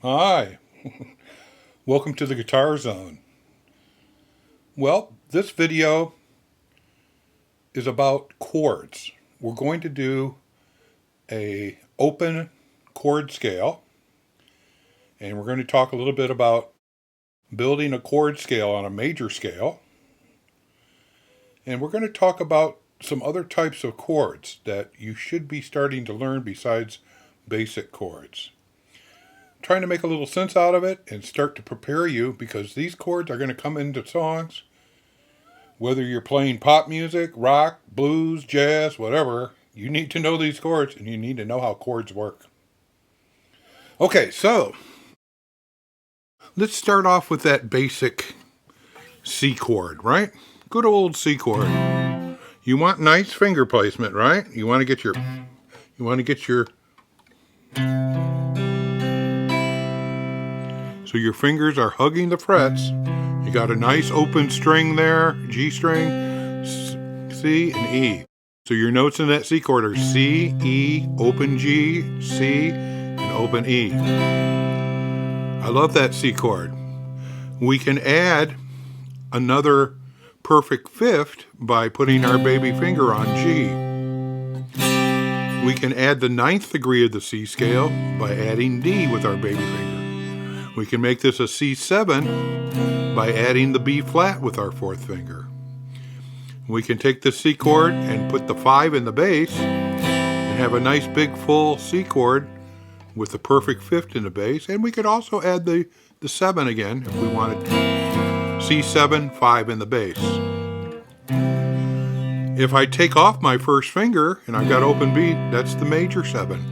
Hi, welcome to the Guitar Zone. Well, this video is about chords. We're going to do a open chord scale, and we're going to talk a little bit about building a chord scale on a major scale, and we're going to talk about some other types of chords that you should be starting to learn besides basic chords. Trying to make a little sense out of it and start to prepare you, because these chords are going to come into songs. Whether you're playing pop music, rock, blues, jazz, whatever, you need to know these chords and you need to know how chords work. Okay, so let's start off with that basic C chord, right? Good old C chord. You want nice finger placement, right? You want to get your so your fingers are hugging the frets. You got a nice open string there, G string, C, and E. So your notes in that C chord are C, E, open G, C, and open E. I love that C chord. We can add another perfect fifth by putting our baby finger on G. We can add the 9th degree of the C scale by adding D with our baby finger. We can make this a C7 by adding the B flat with our 4th finger. We can take the C chord and put the 5 in the bass and have a nice big full C chord with the perfect fifth in the bass. And we could also add the 7 again if we wanted C7, 5 in the bass. If I take off my first finger and I've got open B, that's the major 7.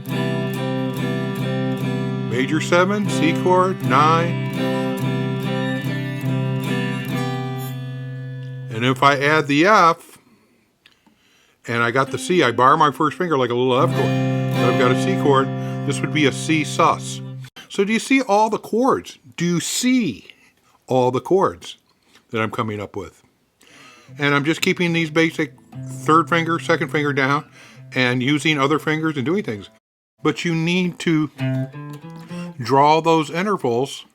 Major 7, C chord, 9. And if I add the F, and I got the C, I bar my first finger like a little F chord. So I've got a C chord. This would be a C sus. So do you see all the chords? Do you see all the chords that I'm coming up with? And I'm just keeping these basic 3rd finger, 2nd finger down, and using other fingers and doing things. But you need to draw those intervals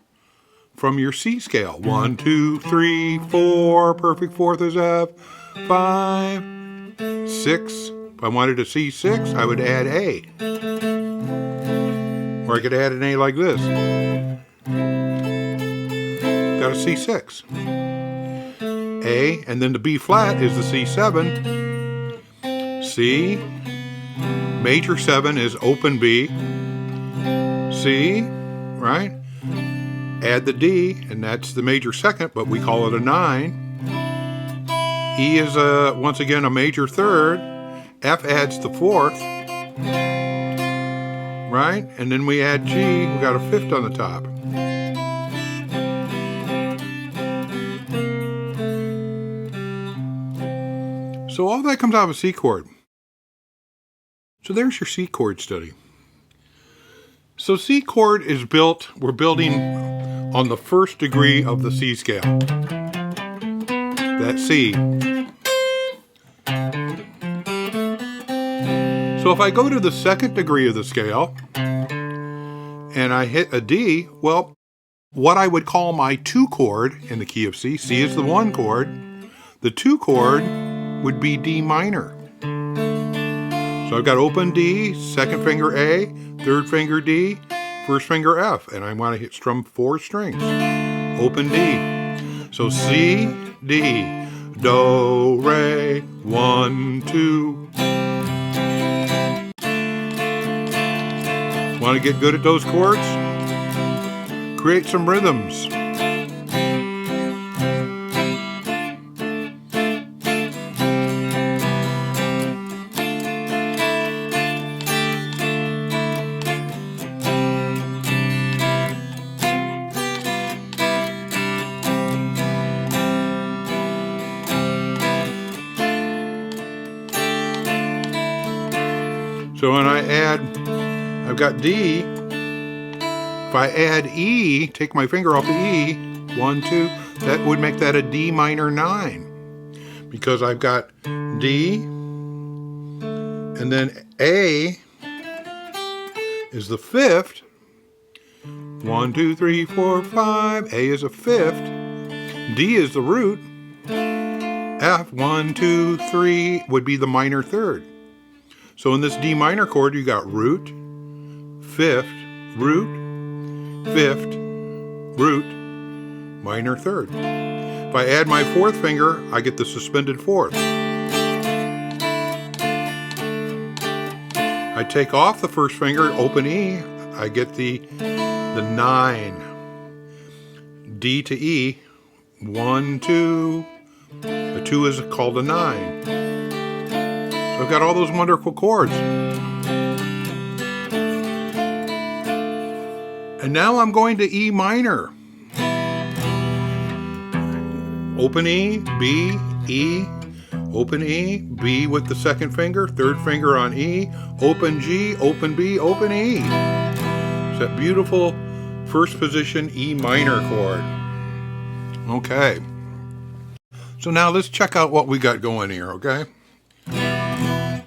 from your C scale. 1, 2, 3, 4, perfect 4th is F, 5, 6. If I wanted a C6, I would add A. Or I could add an A like this. Got a C6. A, and then the B flat is the C7. C, major 7 is open B. C, right? Add the D, and that's the major 2nd, but we call it a 9. E is once again a major 3rd. F adds the 4th, right? And then we add G, we got a 5th on the top. So all that comes out of a C chord. So there's your C chord study. So C chord is built, we're building on the 1st degree of the C scale. That C. So if I go to the 2nd degree of the scale and I hit a D, well, what I would call my 2 chord in the key of C, C is the 1 chord, the 2 chord would be D minor. So I've got open D, 2nd finger A, 3rd finger D, 1st finger F, and I want to hit strum 4 strings. Open D. So C, D, Do, Re, 1, 2. Want to get good at those chords? Create some rhythms. So when I've got D. If I add E, take my finger off the E, 1, 2, that would make that a D minor 9. Because I've got D, and then A is the 5th, 1, 2, 3, 4, 5. A is a fifth. D is the root. F, 1, 2, 3 would be the minor third. So in this D minor chord, you got root, fifth, root, fifth, root, minor third. If I add my fourth finger, I get the suspended fourth. I take off the first finger, open E, I get the 9. D to E, 1, 2. The 2 is called a 9. So I've got all those wonderful chords. And now I'm going to E minor. Open E, B, E, open E, B with the second finger, third finger on E, open G, open B, open E. It's that beautiful first position E minor chord. Okay. So now let's check out what we got going here, okay?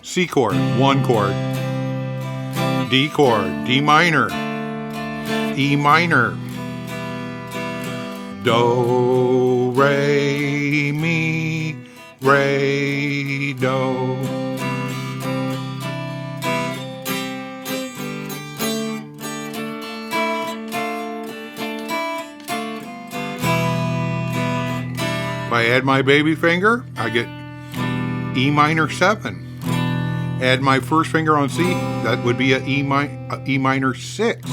C chord, 1 chord. D chord, D minor. E minor. Do, re, mi, re, do. If I add my baby finger, I get E minor 7. Add my first finger on C, that would be a E minor 6.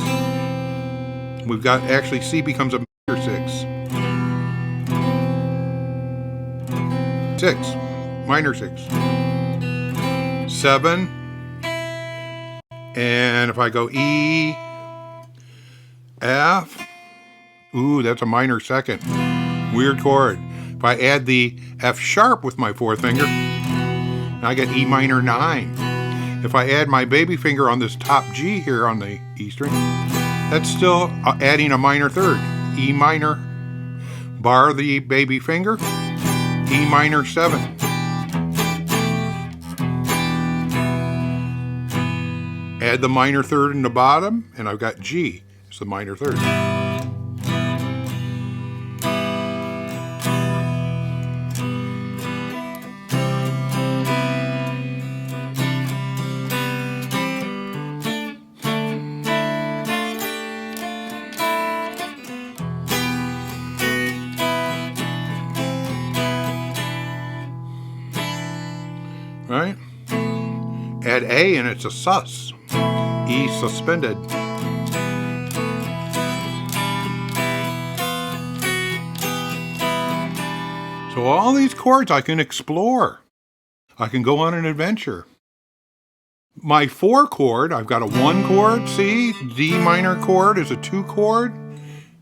We've got, actually C becomes a major 6. 6, minor 6. 7. And if I go E, F, ooh, that's a minor second. Weird chord. If I add the F sharp with my fourth finger, I get E minor 9. If I add my baby finger on this top G here on the E string, that's still adding a minor third. E minor, bar the baby finger, E minor 7. Add the minor third in the bottom, and I've got G. It's the minor third. Right? Add A and it's a sus. E suspended. So all these chords I can explore. I can go on an adventure. My 4 chord, I've got a 1 chord, C, D minor chord is a 2 chord,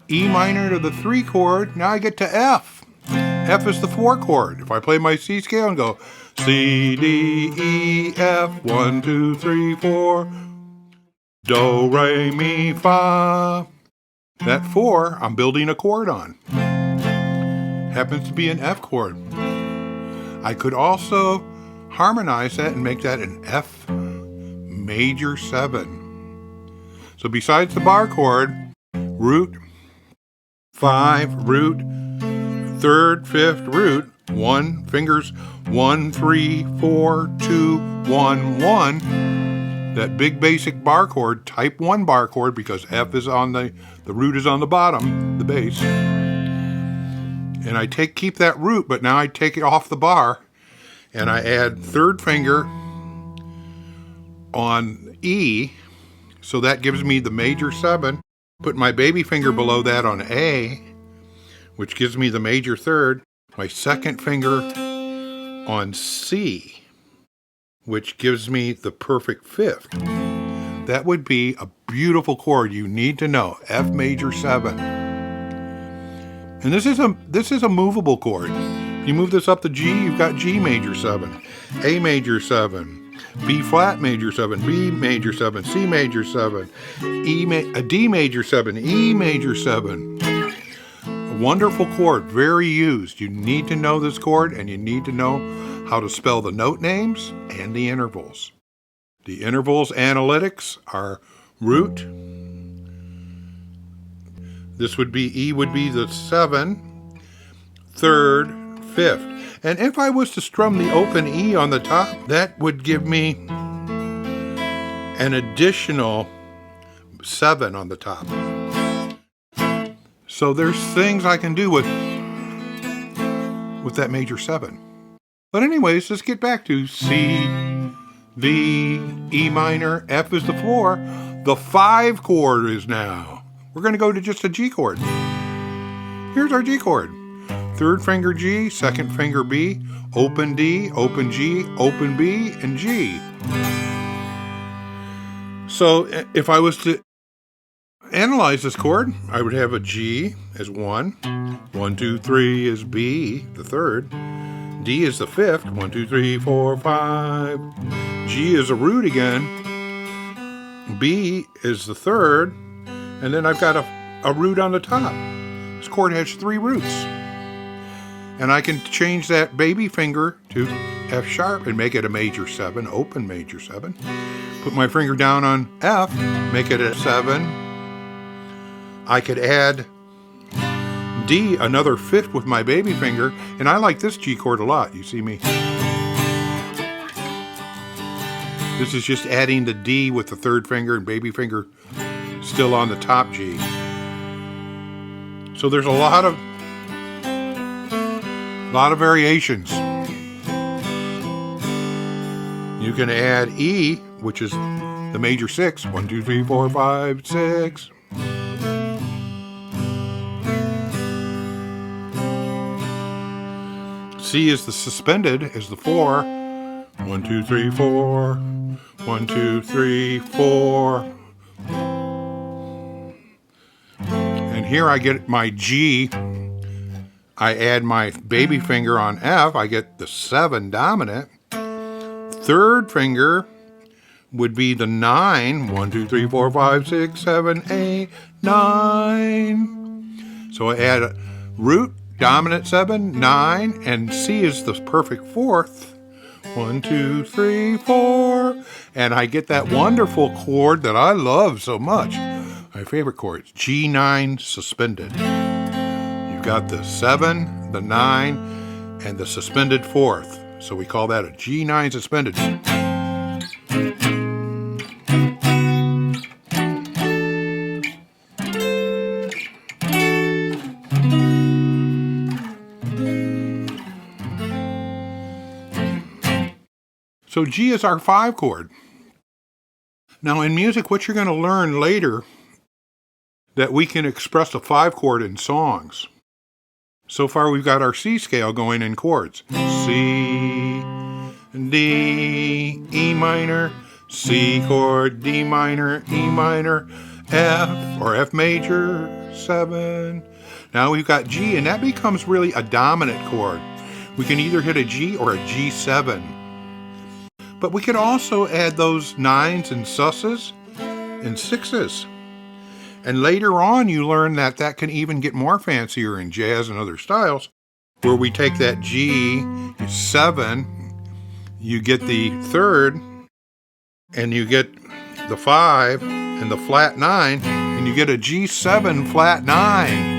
E minor to the 3 chord, now I get to F. F is the 4 chord. If I play my C scale and go C, D, E, F, 1, 2, 3, 4, do, re, mi, fa. That 4, I'm building a chord on. Happens to be an F chord. I could also harmonize that and make that an F major 7. So besides the bar chord, root, 5, root, 3rd, 5th, root, 1, fingers, 1, 3, 4, 2, 1, 1. That big basic bar chord, type 1 bar chord, because F is on the root is on the bottom, the bass. And I keep that root, but now I take it off the bar, and I add 3rd finger on E, so that gives me the major 7. Put my baby finger below that on A, which gives me the major 3rd. My 2nd finger on C, which gives me the perfect 5th. That would be a beautiful chord you need to know, F major 7. And this is a movable chord. If you move this up to G, you've got G major 7, A major 7, B flat major 7, B major 7, C major 7, D major 7, E major 7. A wonderful chord, very used. You need to know this chord, and you need to know how to spell the note names and the intervals. The intervals analytics are root, This would be, E would be the 7, 3rd, 5th. And if I was to strum the open E on the top, that would give me an additional 7 on the top. So there's things I can do with that major 7. But anyways, let's get back to C, B, E minor, F is the 4. The 5 chord is now. We're going to go to just a G chord. Here's our G chord. 3rd finger G, 2nd finger B, open D, open G, open B, and G. So if I was to analyze this chord, I would have a G as 1. 1, 2, 3 is B, the 3rd. D is the 5th. 1, 2, 3, 4, 5. G is a root again. B is the 3rd. And then I've got a root on the top. This chord has 3 roots. And I can change that baby finger to F sharp and make it a major 7, open major 7. Put my finger down on F, make it a 7. I could add D, another 5th with my baby finger, and I like this G chord a lot. You see me? This is just adding the D with the 3rd finger and baby finger still on the top G. So there's a lot of variations. You can add E, which is the major 6. 1, 2, 3, 4, 5, 6. C is the suspended, is the 4. 1, 2, 3, 4. 1, 2, 3, 4. And here I get my G. I add my baby finger on F. I get the 7 dominant. 3rd finger would be the 9. 1, 2, 3, 4, 5, 6, 7, 8, 9. So I add a root, dominant 7, 9, and C is the perfect 4th. 1, 2, 3, 4. And I get that wonderful chord that I love so much. My favorite chord, G9 suspended. You've got the 7, the 9, and the suspended 4th. So we call that a G9 suspended. So G is our 5 chord. Now in music, what you're going to learn later, that we can express a 5 chord in songs. So far we've got our C scale going in chords. C, D, E minor, C chord, D minor, E minor, F or F major, 7. Now we've got G, and that becomes really a dominant chord. We can either hit a G or a G7. But we can also add those 9s and susses and 6s. And later on, you learn that that can even get more fancier in jazz and other styles, where we take that G7, you get the 3rd, and you get the 5 and the flat 9, and you get a G7 flat 9.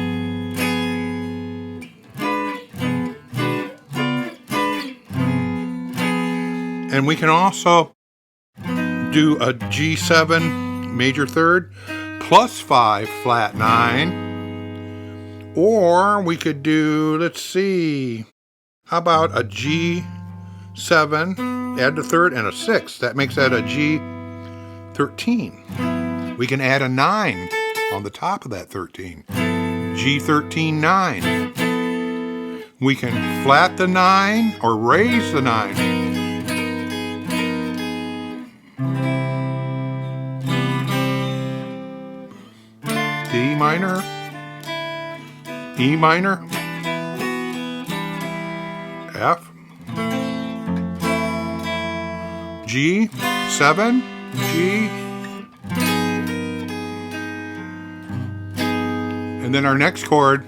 And we can also do a G7 major 3rd plus 5 flat 9. Or we could do, let's see, how about a G7, add the 3rd and a 6. That makes that a G13. We can add a 9 on the top of that 13. G13 9. We can flat the 9 or raise the 9. D minor, E minor, F, G7, G, and then our next chord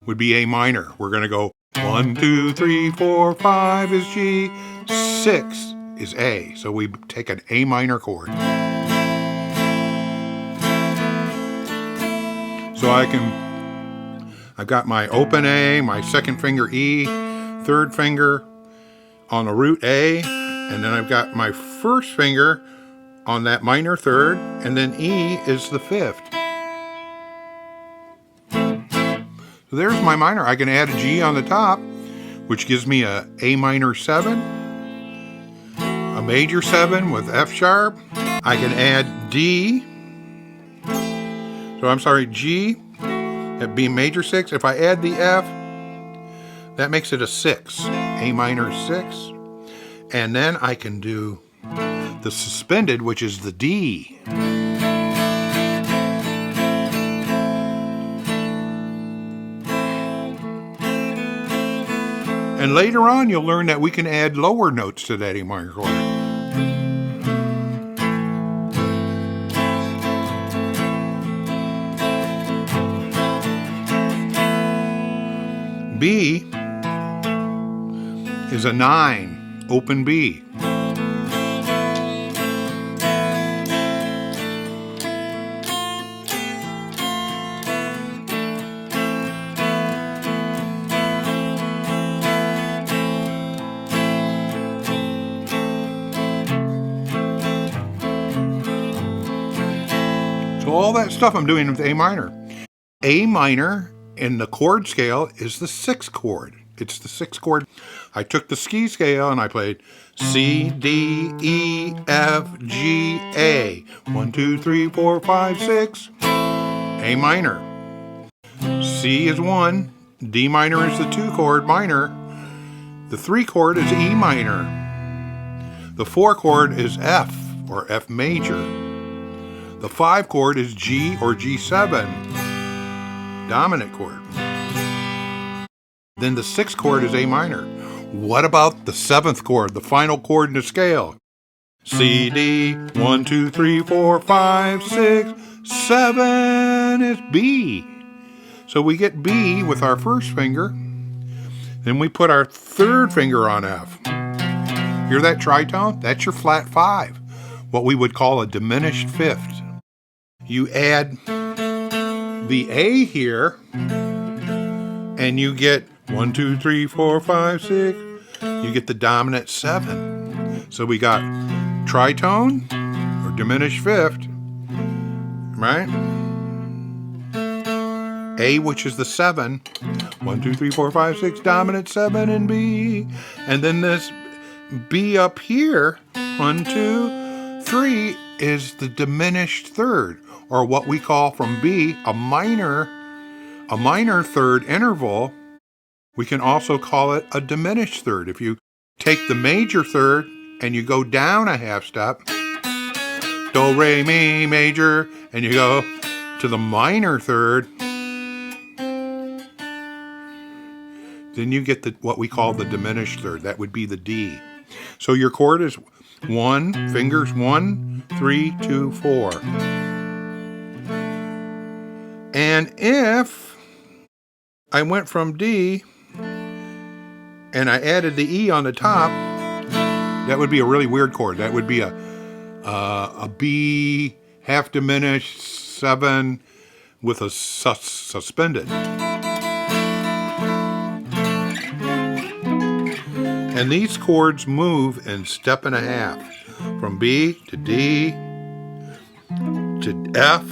would be A minor. We're going to go 1, 2, 3, 4, 5 is G, 6 is A. So we take an A minor chord. So I've got my open A, my second finger E, third finger on the root A, and then I've got my first finger on that minor third, and then E is the fifth. So there's my minor. I can add a G on the top, which gives me a A minor 7, a major 7 with F sharp. I can add D, so I'm sorry, G at B major 6. If I add the F, that makes it a 6, A minor 6. And then I can do the suspended, which is the D. And later on, you'll learn that we can add lower notes to that A minor chord. B is a 9, open B. So all that stuff I'm doing with A minor. A minor in the chord scale is the 6th chord. It's the 6th chord. I took the ski scale and I played C, D, E, F, G, A. 1, 2, 3, 4, 5, 6. A minor. C is 1. D minor is the 2 chord minor. The 3 chord is E minor. The 4 chord is F, or F major. The 5 chord is G or G7, dominant chord. Then the 6th chord is A minor. What about the 7th chord, the final chord in the scale? C, D, 1, 2, 3, 4, 5, 6, 7 is B. So we get B with our first finger. Then we put our third finger on F. Hear that tritone? That's your flat 5, what we would call a diminished fifth. You add the A here, and you get 1, 2, 3, 4, 5, 6. You get the dominant 7. So we got tritone, or diminished fifth, right? A, which is the 7. 1, 2, 3, 4, 5, 6, dominant 7 in B. And then this B up here, 1, 2, 3, is the diminished third, or what we call from B a minor third interval. We can also call it a diminished third. If you take the major third and you go down a half step, do, re, mi, major, and you go to the minor third, then you get what we call the diminished third. That would be the D. So your chord is 1, fingers 1, 3, 2, 4. And if I went from D and I added the E on the top, that would be a really weird chord. That would be a B half diminished 7 with a suspended. And these chords move in step and a half, from B to D to F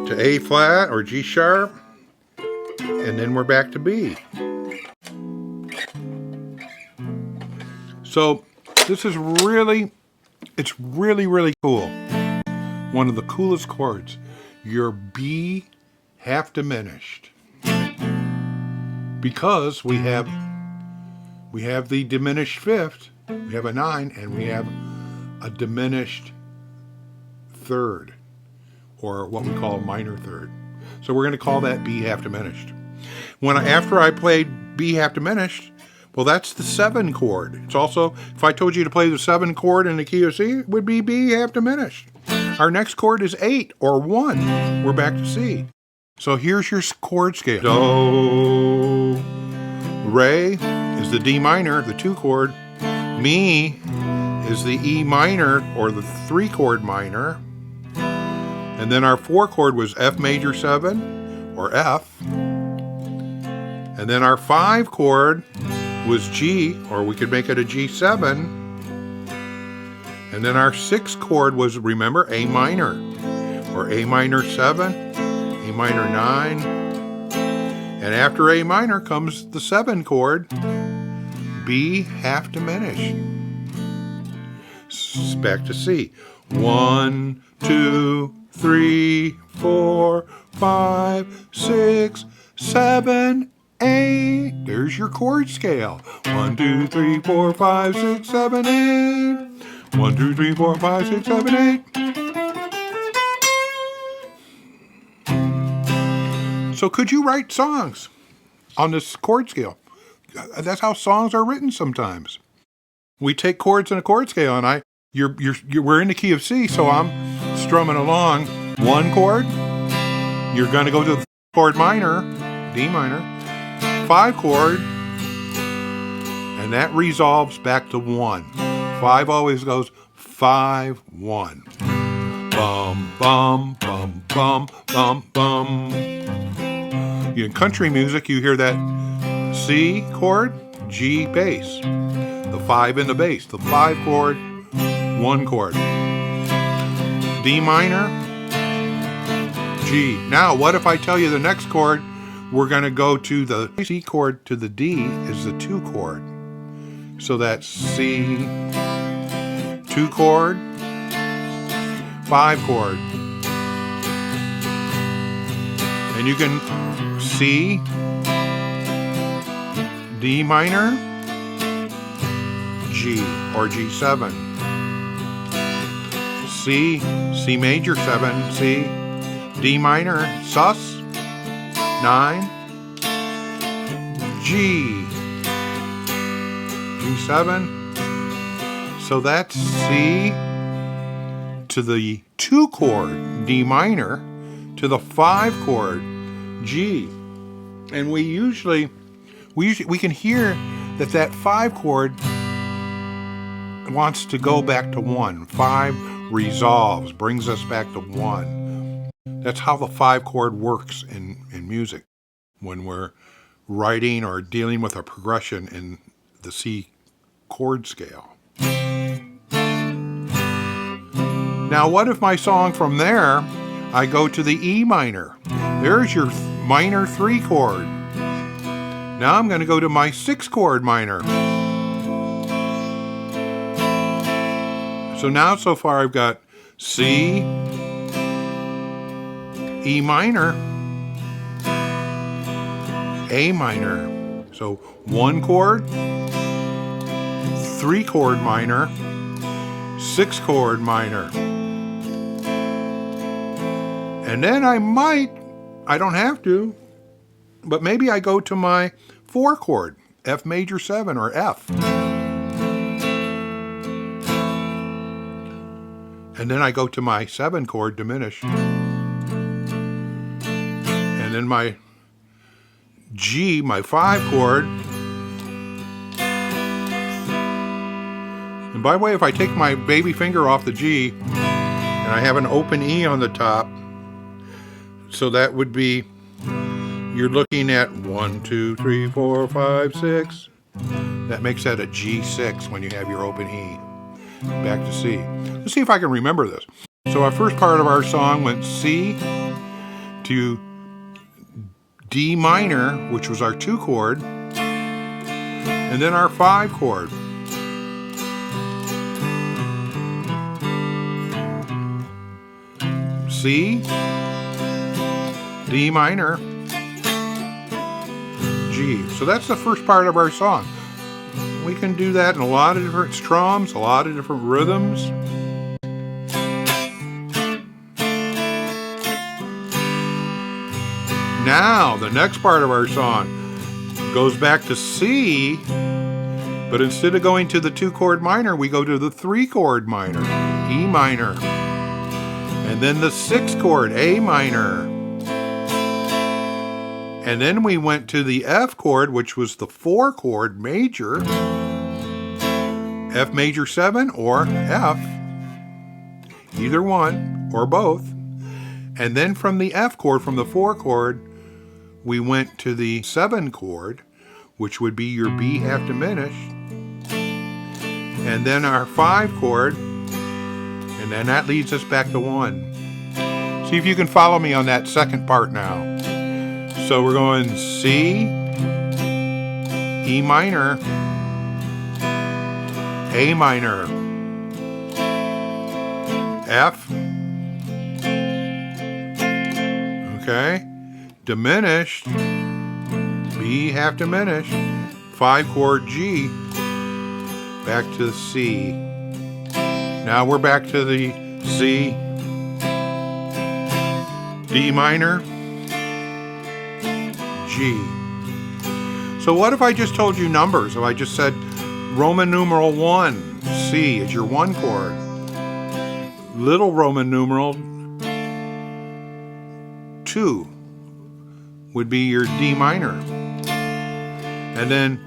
to A flat or G sharp, and then we're back to B. So this is really cool. One of the coolest chords, your B half diminished, because we have the diminished fifth, we have a 9, and we have a diminished third, or what we call a minor third. So we're going to call that B half diminished. After I played B half diminished, well, that's the 7 chord. It's also, if I told you to play the 7 chord in the key of C, it would be B half diminished. Our next chord is 8 or 1. We're back to C. So here's your chord scale. Do, re is the D minor, the 2 chord. Mi is the E minor, or the 3 chord minor. And then our 4 chord was F major 7, or F. And then our 5 chord was G, or we could make it a G7. And then our 6 chord was, remember, A minor, or A minor 7, A minor 9. And after A minor comes the 7 chord, B half diminished. Back to C. 1, 2, 3, 4, 5, 6, 7, 8. There's your chord scale. 1, 2, 3, 4, 5, 6, 7, 8. 1, 2, 3, 4, 5, 6, 7, 8. So could you write songs on this chord scale? That's how songs are written sometimes. We take chords in a chord scale, and we're in the key of C, so I'm strumming along 1 chord. You're going to go to the chord minor, D minor, 5 chord, and that resolves back to 1. 5 always goes 5, 1. Bum, bum, bum, bum, bum, bum. In country music, you hear that C chord, G bass. The 5 in the bass. The 5 chord, 1 chord. D minor, G. Now, what if I tell you the next chord, we're going to go to the C chord to the D is the 2 chord. So that's C, 2 chord, 5 chord. And you can C, D minor, G, or G7. C, C major 7, C, D minor, sus, 9, G, G7. So that's C to the 2 chord, D minor, to the 5 chord, G. And we can hear that 5 chord wants to go back to 1. 5 resolves, brings us back to 1. That's how the 5 chord works in music when we're writing or dealing with a progression in the C chord scale. Now, what if my song from there, I go to the E minor? There's your minor 3 chord. Now I'm going to go to my 6 chord minor. So now, so far, I've got C, E minor, A minor. So 1 chord, 3 chord minor, 6 chord minor. And then I don't have to, but maybe I go to my 4 chord, F major 7, or F. And then I go to my 7 chord diminished. And then my G, my 5 chord. And by the way, if I take my baby finger off the G, and I have an open E on the top, so that would be, you're looking at 1, 2, 3, 4, 5, 6. That makes that a G6 when you have your open E. Back to C. Let's see if I can remember this. So our first part of our song went C to D minor, which was our 2 chord, and then our 5 chord. C, D minor, G. So that's the first part of our song. We can do that in a lot of different strums, a lot of different rhythms. Now, the next part of our song goes back to C, but instead of going to the 2 chord minor, we go to the 3 chord minor, E minor, and then the 6 chord, A minor. And then we went to the F chord, which was the 4 chord major, F major 7 or F, either one or both. And then from the F chord, from the 4 chord, we went to the 7 chord, which would be your B half diminished. And then our 5 chord, and then that leads us back to 1. See if you can follow me on that second part now. So we're going C, E minor, A minor, F, okay, diminished, B half diminished, 5 chord G, back to the C. Now we're back to the C, D minor, G. So what if I just told you numbers? If I just said Roman numeral 1, C is your 1 chord. Little Roman numeral 2 would be your D minor. And then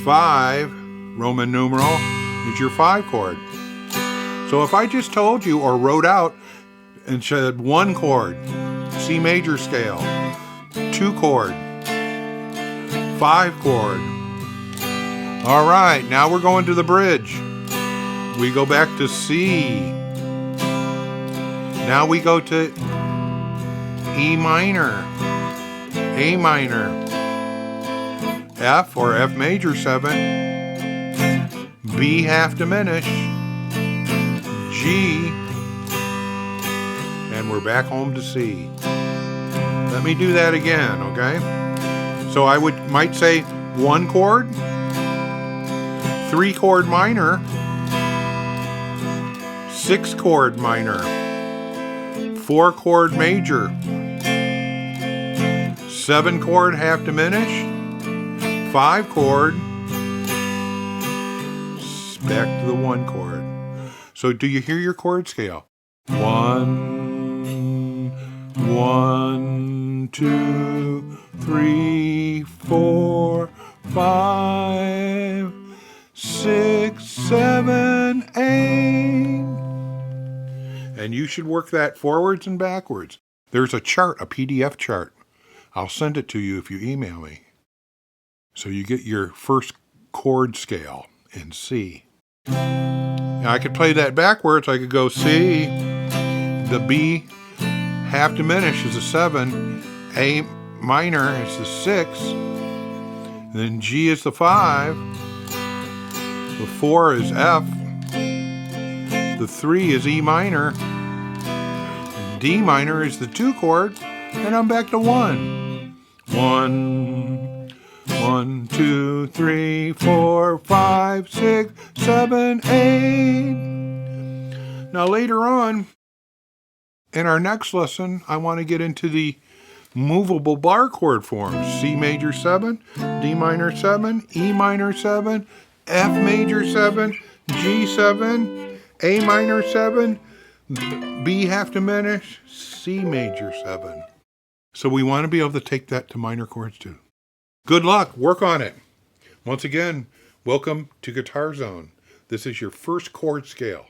5 Roman numeral is your 5 chord. So if I just told you or wrote out and said 1 chord, C major scale, 2 chord, 5 chord. All right, now we're going to the bridge. We go back to C. Now we go to E minor, A minor, F or F major 7, B half diminished, G, and we're back home to C. Let me do that again, okay? So I might say 1 chord, 3 chord minor, 6 chord minor, 4 chord major, 7 chord half diminished, 5 chord, back to the 1 chord. So do you hear your chord scale? 1, 1, 2, 3, 4, 5, 6, 7, 8. And you should work that forwards and backwards. There's a chart, a PDF chart. I'll send it to you if you email me. So you get your first chord scale in C. Now I could play that backwards. I could go C, the B half diminished is a 7, A minor is the 6, then G is the 5, the 4 is F, the 3 is E minor, and D minor is the 2 chord, and I'm back to 1. 1, 1, 2, 3, 4, 5, 6, 7, 8. Now later on, in our next lesson, I want to get into the movable bar chord forms. C major 7, D minor 7, E minor 7, F major 7, G 7, A minor 7, B half diminished, C major 7. So we want to be able to take that to minor chords too. Good luck. Work on it. Once again, welcome to Guitar Zone. This is your first chord scale.